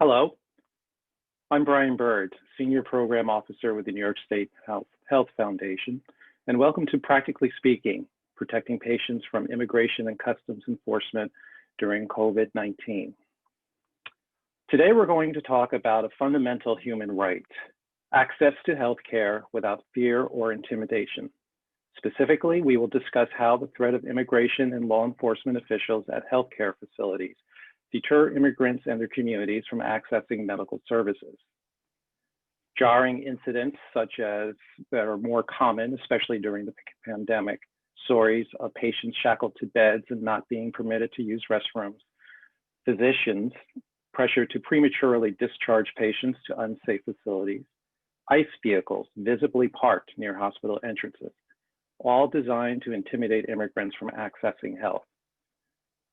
Hello, I'm Brian Bird, Senior Program Officer with the New York State Health Foundation, and welcome to Practically Speaking, Protecting Patients from Immigration and Customs Enforcement during COVID-19. Today we're going to talk about a fundamental human right, access to health care without fear or intimidation. Specifically, we will discuss how the threat of immigration and law enforcement officials at healthcare facilities deter immigrants and their communities from accessing medical services. Jarring incidents such as that are more common, especially during the pandemic, stories of patients shackled to beds and not being permitted to use restrooms, physicians pressure to prematurely discharge patients to unsafe facilities, ICE vehicles visibly parked near hospital entrances, all designed to intimidate immigrants from accessing health.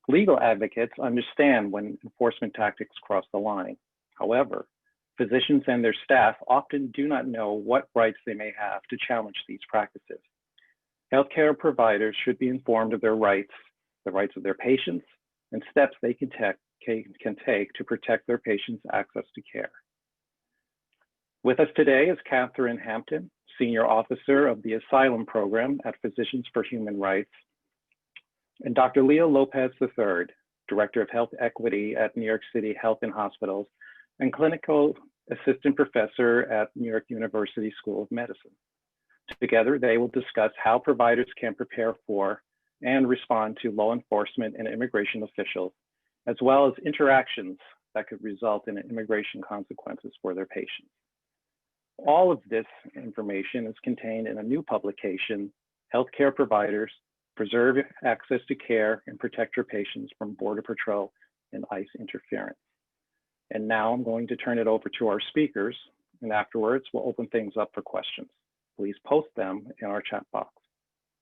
Legal advocates understand when enforcement tactics cross the line. However, physicians and their staff often do not know what rights they may have to challenge these practices. Healthcare providers should be informed of their rights, the rights of their patients, and steps they can take to protect their patients' access to care. With us today is Catherine Hampton, Senior Officer of the Asylum Program at Physicians for Human Rights, and Dr. Leo Lopez III, Director of Health Equity at New York City Health and Hospitals and Clinical Assistant Professor at New York University School of Medicine. Together, they will discuss how providers can prepare for and respond to law enforcement and immigration officials, as well as interactions that could result in immigration consequences for their patients. All of this information is contained in a new publication, Healthcare Providers, Preserve Access to Care and Protect Your Patients from Border Patrol and ICE Interference. And now I'm going to turn it over to our speakers, and afterwards we'll open things up for questions. Please post them in our chat box.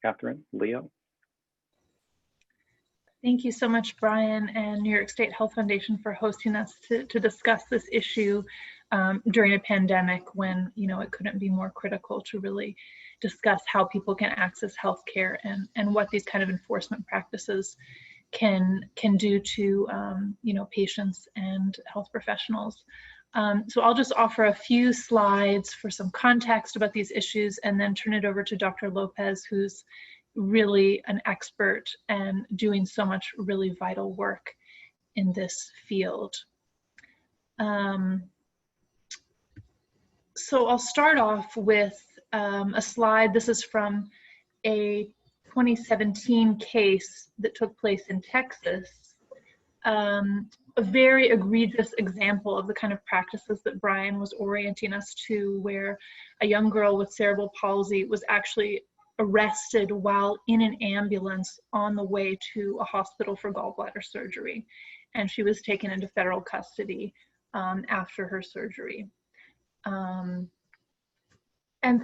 Catherine, Leo. Thank you so much, Brian, and New York State Health Foundation for hosting us to discuss this issue during a pandemic when, it couldn't be more critical to really discuss how people can access healthcare and what these kind of enforcement practices can do to, patients and health professionals. So I'll just offer a few slides for some context about these issues and then turn it over to Dr. Lopez, who's really an expert and doing so much really vital work in this field. So I'll start off with a slide. This is from a 2017 case that took place in Texas. A very egregious example of the kind of practices that Brian was orienting us to, where a young girl with cerebral palsy was actually arrested while in an ambulance on the way to a hospital for gallbladder surgery. And she was taken into federal custody after her surgery. And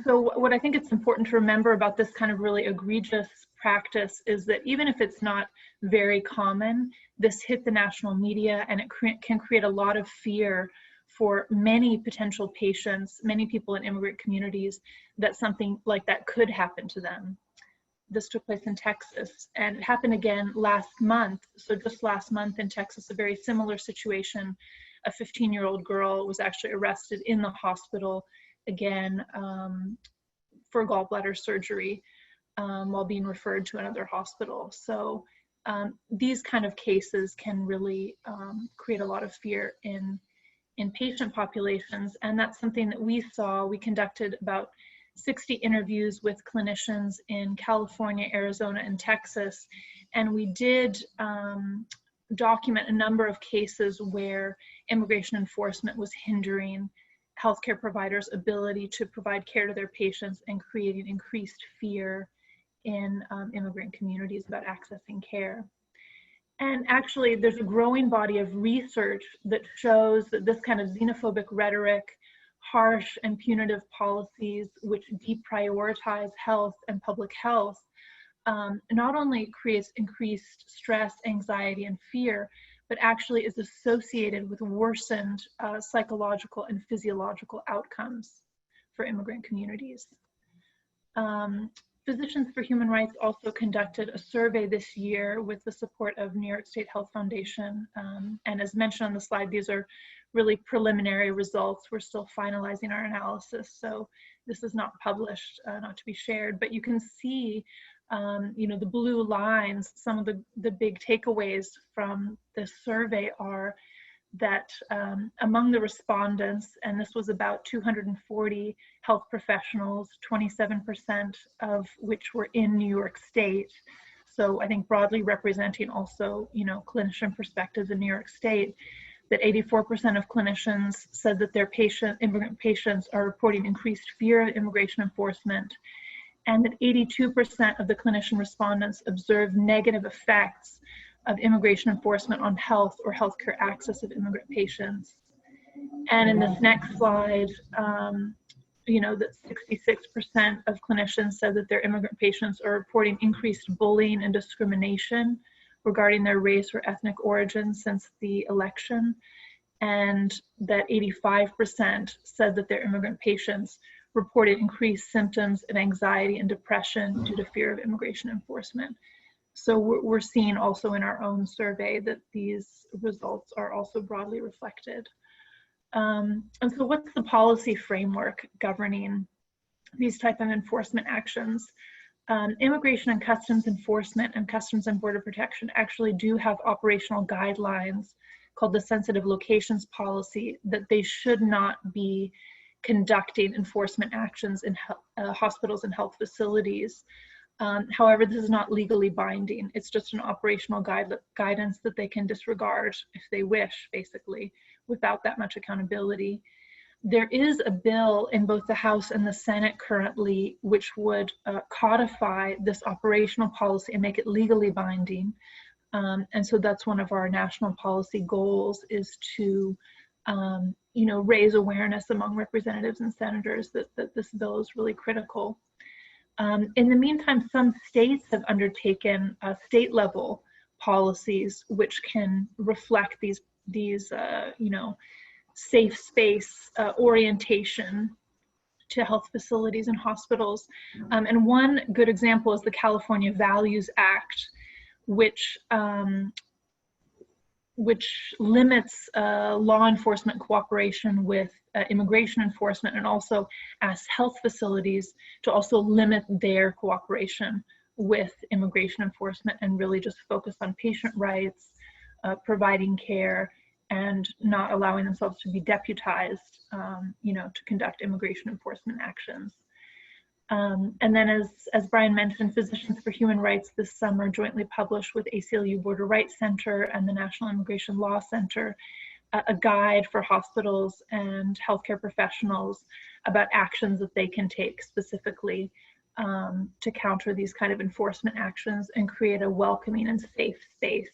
so what I think it's important to remember about this kind of really egregious practice is that even if it's not very common, this hit the national media and it can create a lot of fear for many potential patients, many people in immigrant communities, that something like that could happen to them. This took place in Texas, and it happened again last month. So just last month in Texas, a very similar situation. A 15-year-old girl was actually arrested in the hospital again for gallbladder surgery while being referred to another hospital. So these kind of cases can really create a lot of fear in patient populations, and that's something that we saw. We conducted about 60 interviews with clinicians in California, Arizona, and Texas, and we did document a number of cases where immigration enforcement was hindering healthcare providers' ability to provide care to their patients and creating increased fear in immigrant communities about accessing care. And actually, there's a growing body of research that shows that this kind of xenophobic rhetoric, harsh and punitive policies which deprioritize health and public health, not only creates increased stress, anxiety, and fear, but actually is associated with worsened psychological and physiological outcomes for immigrant communities. Physicians for Human Rights also conducted a survey this year with the support of New York State Health Foundation. And as mentioned on the slide, these are really preliminary results. We're still finalizing our analysis, so this is not published, not to be shared, but you can see the blue lines. Some of the big takeaways from this survey are that among the respondents, and this was about 240 health professionals, 27% of which were in New York State. So I think broadly representing also, clinician perspectives in New York State, that 84% of clinicians said that their immigrant patients are reporting increased fear of immigration enforcement, and that 82% of the clinician respondents observed negative effects of immigration enforcement on health or healthcare access of immigrant patients. And in this next slide, that 66% of clinicians said that their immigrant patients are reporting increased bullying and discrimination regarding their race or ethnic origin since the election, and that 85% said that their immigrant patients reported increased symptoms of anxiety and depression due to fear of immigration enforcement. So we're seeing also in our own survey that these results are also broadly reflected. And so what's the policy framework governing these type of enforcement actions? Immigration and Customs Enforcement and Customs and Border Protection actually do have operational guidelines called the Sensitive Locations Policy that they should not be conducting enforcement actions in hospitals and health facilities. However, this is not legally binding. It's just an operational guidance that they can disregard if they wish, basically, without that much accountability. There is a bill in both the House and the Senate currently which would codify this operational policy and make it legally binding. And so that's one of our national policy goals, is to raise awareness among representatives and senators that this bill is really critical. In the meantime, some states have undertaken state level policies which can reflect these safe space orientation to health facilities and hospitals. And one good example is the California Values Act, which limits law enforcement cooperation with immigration enforcement, and also asks health facilities to also limit their cooperation with immigration enforcement and really just focus on patient rights, providing care, and not allowing themselves to be deputized, to conduct immigration enforcement actions. And then as Brian mentioned, Physicians for Human Rights this summer jointly published with ACLU Border Rights Center and the National Immigration Law Center a guide for hospitals and healthcare professionals about actions that they can take specifically to counter these kind of enforcement actions and create a welcoming and safe space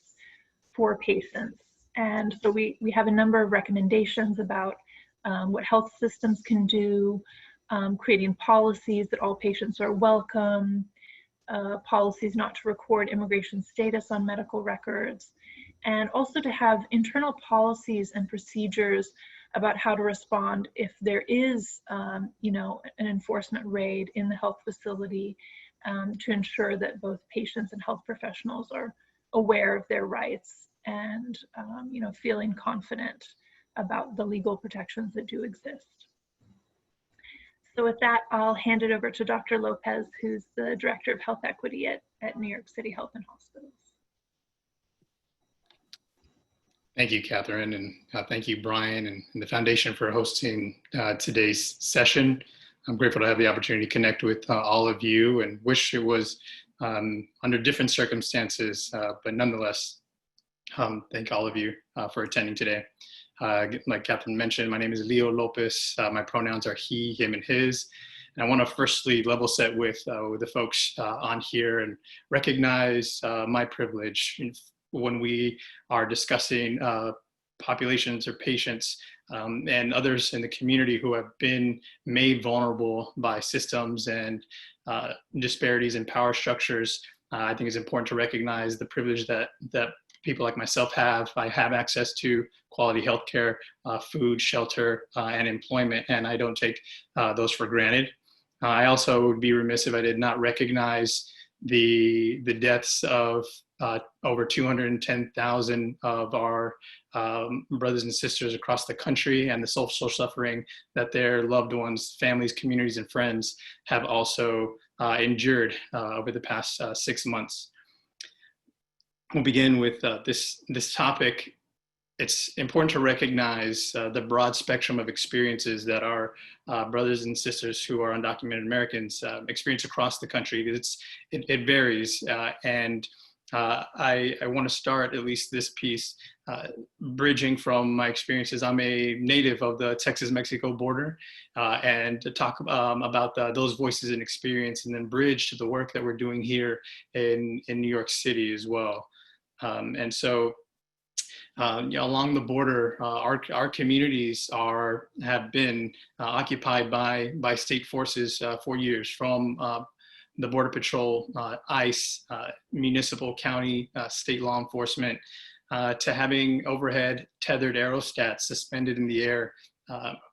for patients. And so we have a number of recommendations about what health systems can do, creating policies that all patients are welcome, policies not to record immigration status on medical records, and also to have internal policies and procedures about how to respond if there is, an enforcement raid in the health facility, to ensure that both patients and health professionals are aware of their rights and, feeling confident about the legal protections that do exist. So with that, I'll hand it over to Dr. Lopez, who's the Director of Health Equity at New York City Health and Hospitals. Thank you, Catherine, and thank you, Brian, and the Foundation for hosting today's session. I'm grateful to have the opportunity to connect with all of you, and wish it was under different circumstances, but nonetheless, thank all of you for attending today. Like Catherine mentioned, my name is Leo Lopez. My pronouns are he, him, and his. And I want to firstly level set with the folks on here and recognize my privilege when we are discussing populations or patients and others in the community who have been made vulnerable by systems and disparities in power structures. I think it's important to recognize the privilege that people like myself have. I have access to quality healthcare, food, shelter, and employment, and I don't take those for granted. I also would be remiss if I did not recognize the deaths of over 210,000 of our brothers and sisters across the country and the social suffering that their loved ones, families, communities, and friends have also endured over the past 6 months. We'll begin with this topic. It's important to recognize the broad spectrum of experiences that our brothers and sisters who are undocumented Americans experience across the country. It varies, and I want to start at least this piece bridging from my experiences. I'm a native of the Texas-Mexico border, and to talk about those voices and experience, and then bridge to the work that we're doing here in New York City as well. And so along the border, our communities have been occupied by state forces for years, from the Border Patrol, ICE, municipal, county, state law enforcement, to having overhead tethered aerostats suspended in the air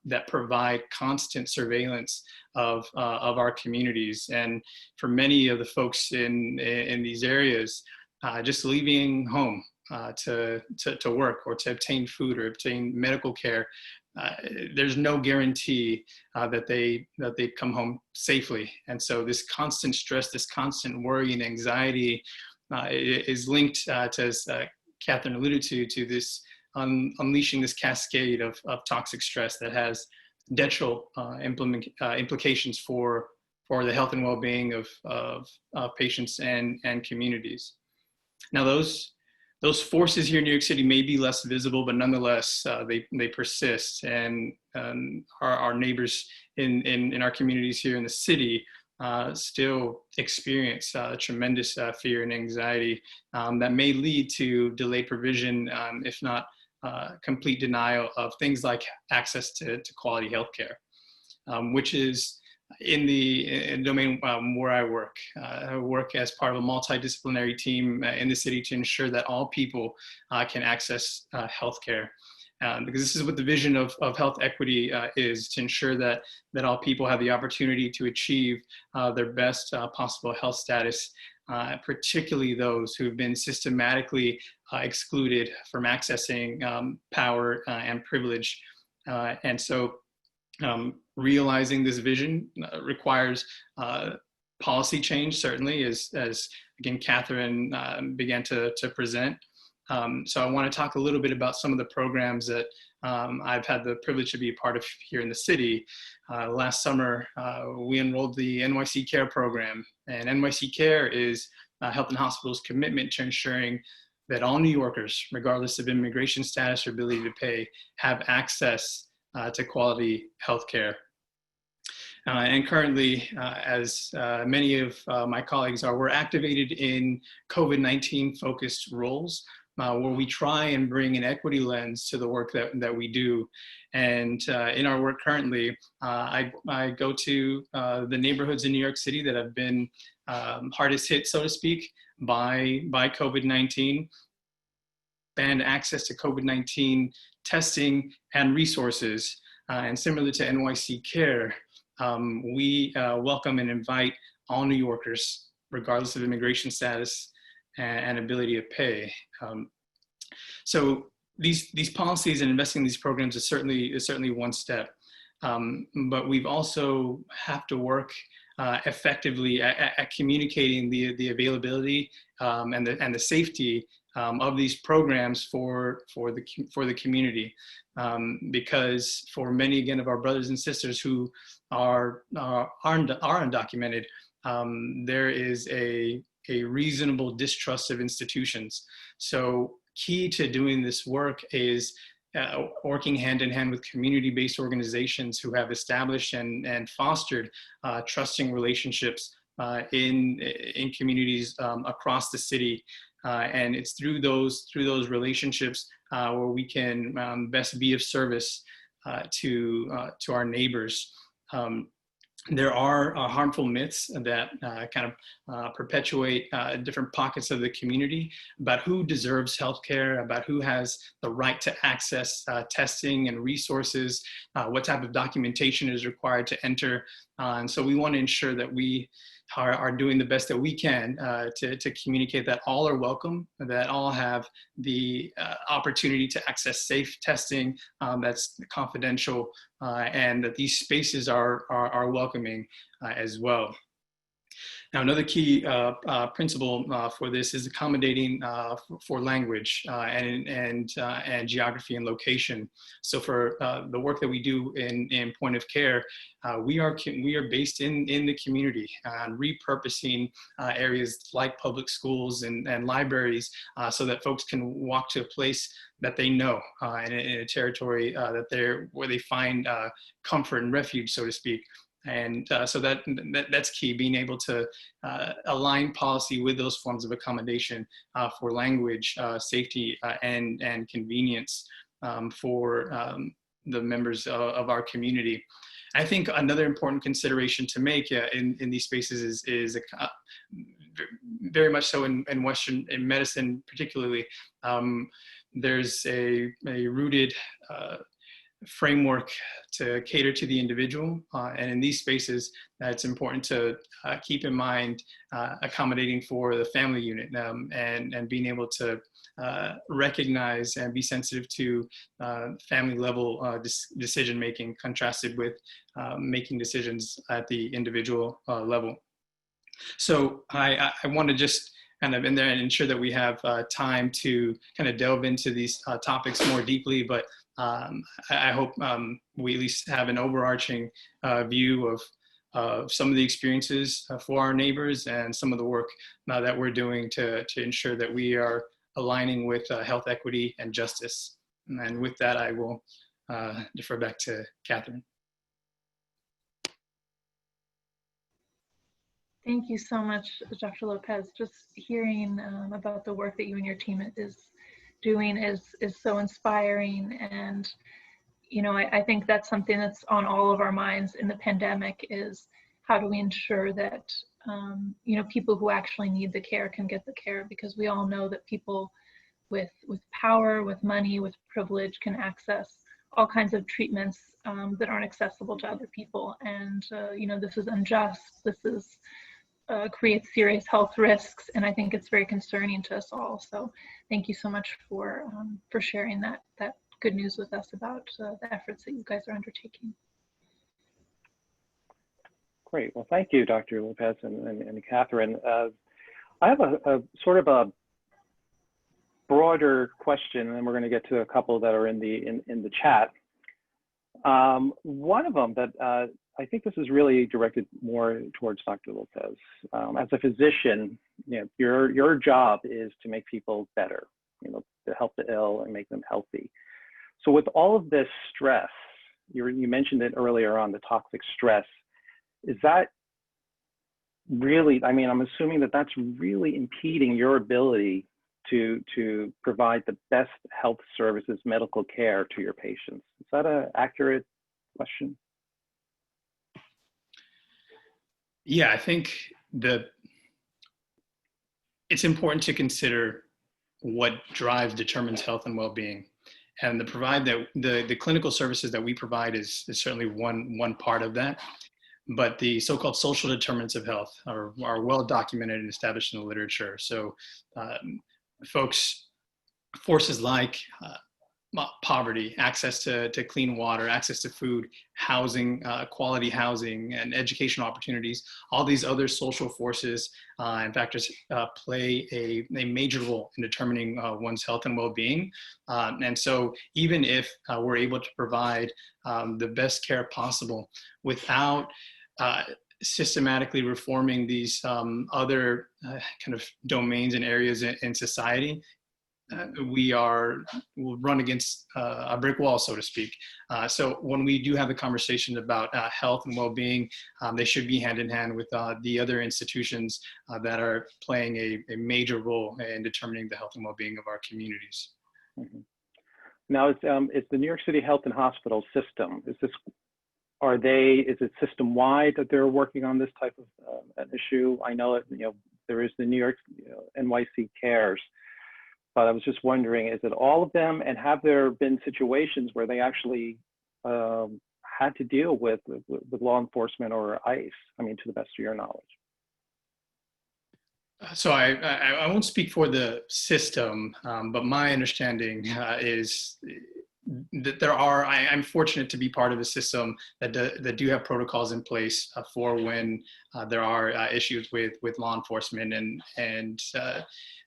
that provide constant surveillance of our communities. And for many of the folks in these areas, just leaving home to work or to obtain food or obtain medical care, there's no guarantee that they come home safely. And so this constant stress, this constant worry and anxiety is linked to, as Catherine alluded to this unleashing this cascade of toxic stress that has detrimental implications for the health and well-being of patients and communities. Now, those forces here in New York City may be less visible, but nonetheless, they persist. And our neighbors in our communities here in the city still experience tremendous fear and anxiety that may lead to delayed provision, if not complete denial of things like access to quality healthcare, which is in the domain where I work. I work as part of a multidisciplinary team in the city to ensure that all people can access healthcare. Because this is what the vision of health equity is, to ensure that all people have the opportunity to achieve their best possible health status, particularly those who've been systematically excluded from accessing power and privilege. And so realizing this vision requires policy change, certainly, as again, Catherine began to present. So I want to talk a little bit about some of the programs that I've had the privilege to be a part of here in the city. Last summer, we enrolled the Nyc Care Program, and Nyc Care is Health and Hospitals' commitment to ensuring that all New Yorkers, regardless of immigration status or ability to pay, have access to quality health care. And currently, as many of my colleagues are, we're activated in COVID-19 focused roles, where we try and bring an equity lens to the work that we do. And in our work currently, I go to the neighborhoods in New York City that have been hardest hit, so to speak, by COVID-19, and access to COVID-19 testing and resources. And similar to Nyc Care, we welcome and invite all New Yorkers, regardless of immigration status and ability to pay. So these policies and investing in these programs is certainly one step, but we've also have to work effectively at communicating the availability and the safety of these programs for the community, because for many, again, of our brothers and sisters who are undocumented, there is a reasonable distrust of institutions. So key to doing this work is working hand in hand with community-based organizations who have established and fostered trusting relationships in communities across the city. And it's through those relationships where we can best be of service to our neighbors. There are harmful myths that kind of perpetuate different pockets of the community about who deserves healthcare, about who has the right to access testing and resources, what type of documentation is required to enter And so we want to ensure that we are doing the best that we can to communicate that all are welcome, that all have the opportunity to access safe testing that's confidential, and that these spaces are welcoming as well. Now, another key principle for this is accommodating for language and geography and location. So for the work that we do in point of care, we are based in the community, repurposing areas like public schools and libraries so that folks can walk to a place that they know in a territory where they find comfort and refuge, so to speak. And so that's key, being able to align policy with those forms of accommodation for language, safety, and convenience for the members of our community. I think another important consideration to make in these spaces is very much so in Western medicine, particularly. There's a rooted framework to cater to the individual, and in these spaces it's important to keep in mind accommodating for the family unit, and being able to recognize and be sensitive to family level decision making, contrasted with making decisions at the individual level. So I want to just kind of in there and ensure that we have time to kind of delve into these topics more deeply, but I hope we at least have an overarching view of some of the experiences for our neighbors and some of the work that we're doing to ensure that we are aligning with health equity and justice. And with that, I will defer back to Catherine. Thank you so much, Dr. Lopez. Just hearing about the work that you and your team is doing is so inspiring. And, you know, I think that's something that's on all of our minds in the pandemic, is how do we ensure that, you know, people who actually need the care can get the care, because we all know that people with power, with money, with privilege can access all kinds of treatments that aren't accessible to other people. And, you know, this is unjust. This is creates serious health risks, and I think it's very concerning to us all. So thank you so much for sharing that good news with us about the efforts that you guys are undertaking. Great. Well, thank you, Dr. Lopez and Catherine. I have a sort of a broader question, and we're going to get to a couple that are in the chat. One of them that I think this is really directed more towards Dr. Lopez. As a physician, you know, your job is to make people better, you know, to help the ill and make them healthy. So with all of this stress, you mentioned it earlier on, the toxic stress, is that really, I mean, I'm assuming that that's really impeding your ability to provide the best health services, medical care to your patients. Is that an accurate question? Yeah, I think it's important to consider what drives determines health and well-being, and the clinical services that we provide is certainly one part of that. But the so-called social determinants of health are well documented and established in the literature. So forces like poverty, access to clean water, access to food, housing, quality housing, and educational opportunities, all these other social forces and factors play a major role in determining one's health and well-being. And so even if we're able to provide the best care possible without systematically reforming these other kind of domains and areas in society, we'll run against a brick wall, so to speak. So when we do have a conversation about health and well-being, they should be hand in hand with the other institutions that are playing a major role in determining the health and well-being of our communities. Mm-hmm. Now, it's the New York City Health and Hospital System. Is it system-wide that they're working on this type of an issue? I know that, you know, there is the New York NYC Cares. But I was just wondering, is it all of them? And have there been situations where they actually have had to deal with law enforcement or ICE? I mean, to the best of your knowledge. So I won't speak for the system, but my understanding is that I'm fortunate to be part of a system that do have protocols in place for when there are issues with law enforcement, and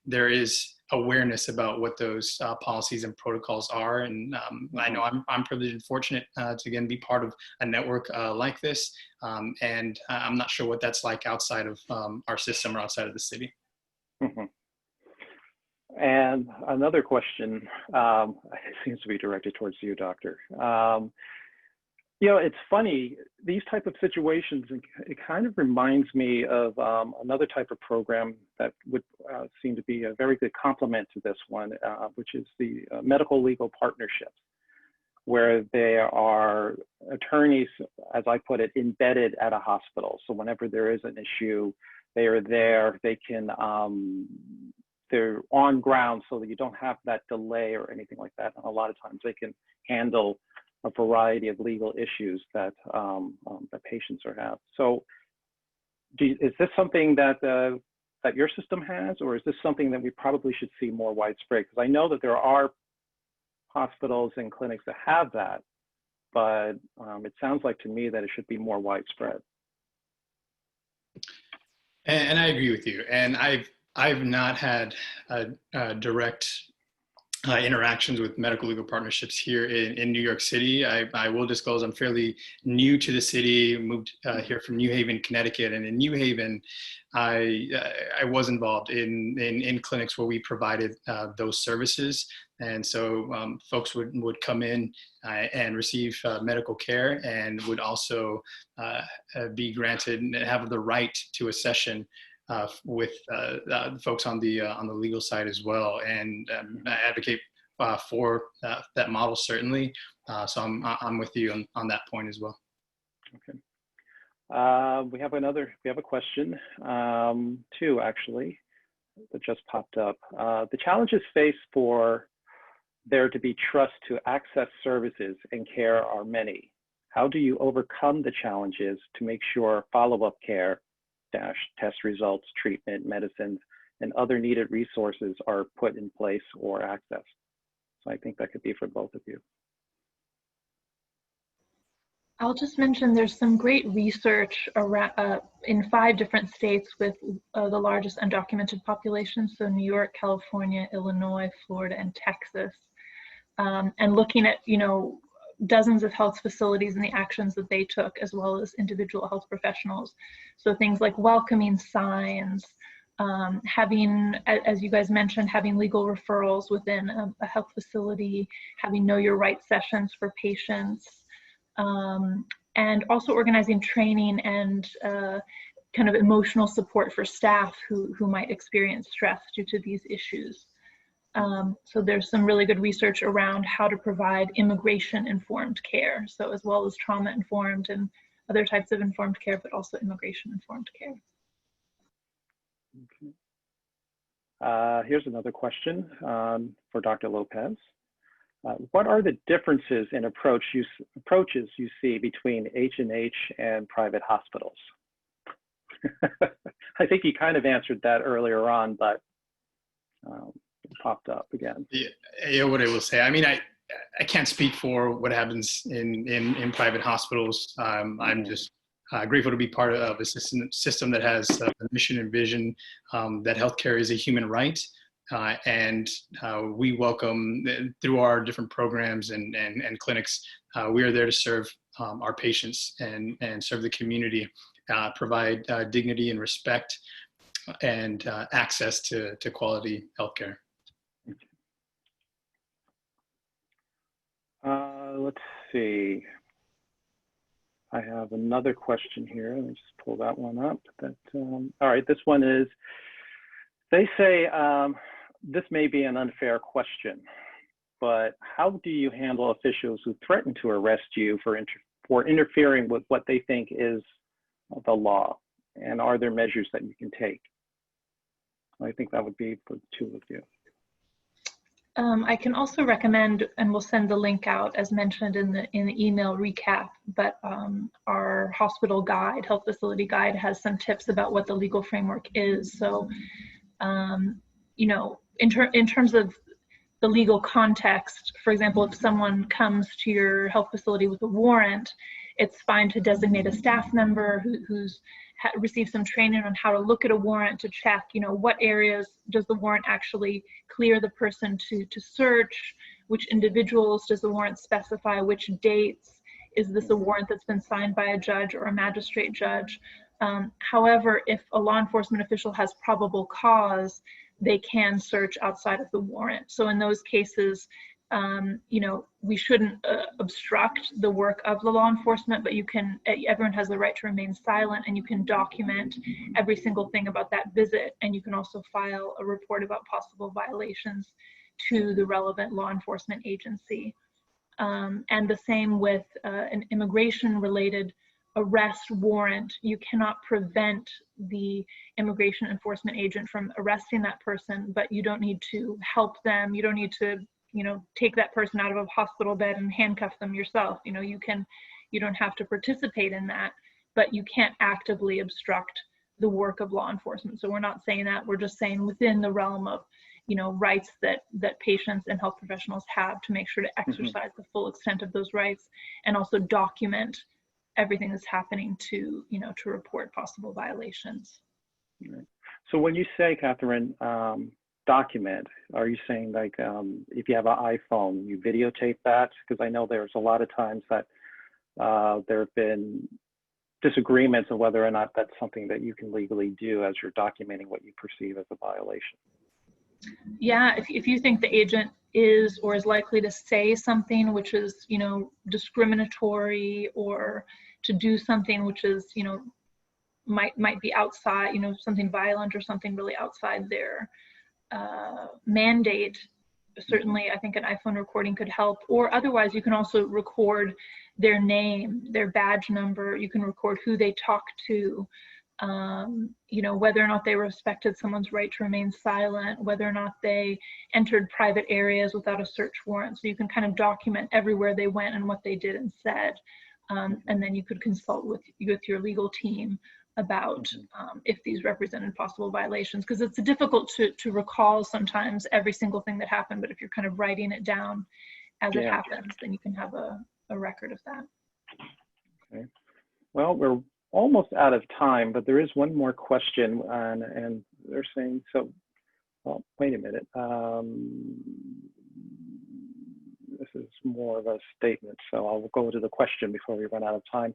there is awareness about what those policies and protocols are. And I know I'm privileged and fortunate to again be part of a network like this. And I'm not sure what that's like outside of our system or outside of the city. Mm-hmm. And another question seems to be directed towards you, Doctor. You know, it's funny, these type of situations, it kind of reminds me of another type of program that would seem to be a very good complement to this one, which is the medical legal partnerships, where there are attorneys, as I put it, embedded at a hospital. So whenever there is an issue, they are there, they can, they're on ground so that you don't have that delay or anything like that. And a lot of times they can handle a variety of legal issues that that patients have. So is this something that that your system has, or is this something that we probably should see more widespread? Because I know that there are hospitals and clinics that have that, but it sounds like to me that it should be more widespread. And I agree with you. And I've not had direct interactions with medical legal partnerships here in New York City. I will disclose I'm fairly new to the city, moved here from New Haven, Connecticut. And in New Haven, I was involved in clinics where we provided those services. And so folks would come in and receive medical care, and would also be granted and have the right to a session with folks on the legal side as well, and advocate for that model certainly. So I'm with you on that point as well. Okay. We have a question, two actually, that just popped up. The challenges faced for there to be trust to access services and care are many. How do you overcome the challenges to make sure follow-up care, test results, treatment, medicines, and other needed resources are put in place or accessed? So I think that could be for both of you. I'll just mention there's some great research around, in 5 different states with the largest undocumented populations, so New York, California, Illinois, Florida, and Texas, and looking at, you know, dozens of health facilities and the actions that they took, as well as individual health professionals. So things like welcoming signs, having, as you guys mentioned, having legal referrals within a health facility, having know your rights sessions for patients, and also organizing training and kind of emotional support for staff who might experience stress due to these issues. So there's some really good research around how to provide immigration-informed care, so as well as trauma-informed and other types of informed care, but also immigration-informed care. Okay. Here's another question for Dr. Lopez. What are the differences in approaches you see between H&H and private hospitals? I think you kind of answered that earlier on, but it popped up again. Yeah, what I will say, I mean, I can't speak for what happens in private hospitals. I'm just grateful to be part of a system that has a mission and vision that healthcare is a human right. And we welcome, through our different programs and clinics, we are there to serve our patients and serve the community, provide dignity and respect and access to quality healthcare. Let's see. I have another question here. Let me just pull that one up. All right, this one is, they say, this may be an unfair question, but how do you handle officials who threaten to arrest you for interfering with what they think is the law? And are there measures that you can take? I think that would be for the two of you. I can also recommend, and we'll send the link out as mentioned in the email recap, but our hospital guide, health facility guide, has some tips about what the legal framework is. So, you know, in terms of the legal context, for example, if someone comes to your health facility with a warrant, it's fine to designate a staff member who's received some training on how to look at a warrant to check, you know, what areas does the warrant actually clear the person to search, which individuals does the warrant specify, which dates, is this a warrant that's been signed by a judge or a magistrate judge. However, if a law enforcement official has probable cause, they can search outside of the warrant. So in those cases, you know, we shouldn't obstruct the work of the law enforcement, but you can, everyone has the right to remain silent, and you can document every single thing about that visit, and you can also file a report about possible violations to the relevant law enforcement agency. And the same with an immigration-related arrest warrant. You cannot prevent the immigration enforcement agent from arresting that person, but you don't need to help them. You don't need to, you know, take that person out of a hospital bed and handcuff them yourself. You know, you don't have to participate in that, but you can't actively obstruct the work of law enforcement. So we're not saying that, we're just saying within the realm of, you know, rights that patients and health professionals have, to make sure to exercise the full extent of those rights, and also document everything that's happening to, you know, to report possible violations. Right. So when you say, Catherine, document, are you saying like if you have an iPhone, you videotape that? Because I know there's a lot of times that there have been disagreements on whether or not that's something that you can legally do as you're documenting what you perceive as a violation. Yeah, if you think the agent is or is likely to say something which is, you know, discriminatory, or to do something which is, you know, might be outside, you know, something violent or something really outside their mandate, certainly I think an iPhone recording could help. Or otherwise, you can also record their name, their badge number. You can record who they talk to, you know, whether or not they respected someone's right to remain silent, whether or not they entered private areas without a search warrant. So you can kind of document everywhere they went and what they did and said. And then you could consult with your legal team about if these represented possible violations, because it's difficult to recall sometimes every single thing that happened, but if you're kind of writing it down as it happens, then you can have a record of that. Okay. Well, we're almost out of time, but there is one more question, and they're saying, so, well, wait a minute. This is more of a statement, so I'll go to the question before we run out of time.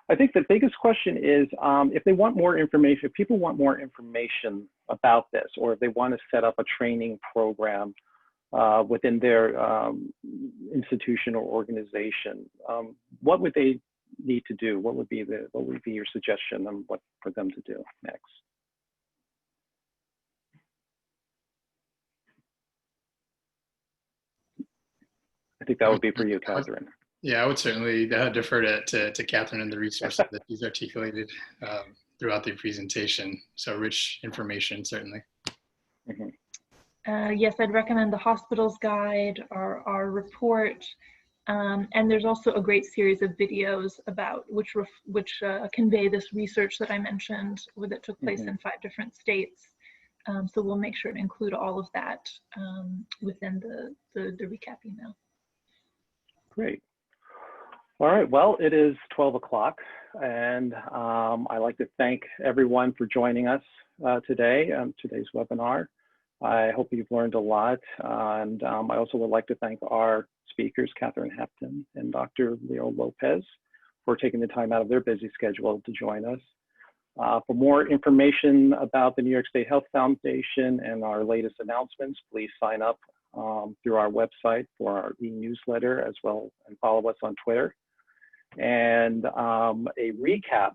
I think the biggest question is if they want more information, if people want more information about this, or if they want to set up a training program within their institution or organization, what would they need to do? What would be your suggestion on what for them to do next? I think that would be for you, Catherine. Yeah, I would certainly defer to Catherine and the resources that she's articulated throughout the presentation. So rich information, certainly. Yes, I'd recommend the hospital's guide, our report, and there's also a great series of videos about which convey this research that I mentioned that took place in 5 different states. So we'll make sure to include all of that within the recap email. Great. All right, well, it is 12 o'clock, and I'd like to thank everyone for joining us today on today's webinar. I hope you've learned a lot, and I also would like to thank our speakers, Catherine Hepton and Dr. Leo Lopez, for taking the time out of their busy schedule to join us. For more information about the New York State Health Foundation and our latest announcements, please sign up through our website for our e-newsletter, as well, and follow us on Twitter. And a recap,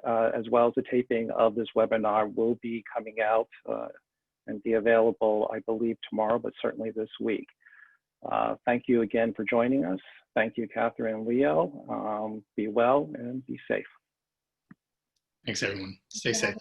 as well as a taping of this webinar, will be coming out and be available, I believe, tomorrow, but certainly this week. Thank you again for joining us. Thank you, Catherine and Leo. Be well and be safe. Thanks, everyone. Stay safe.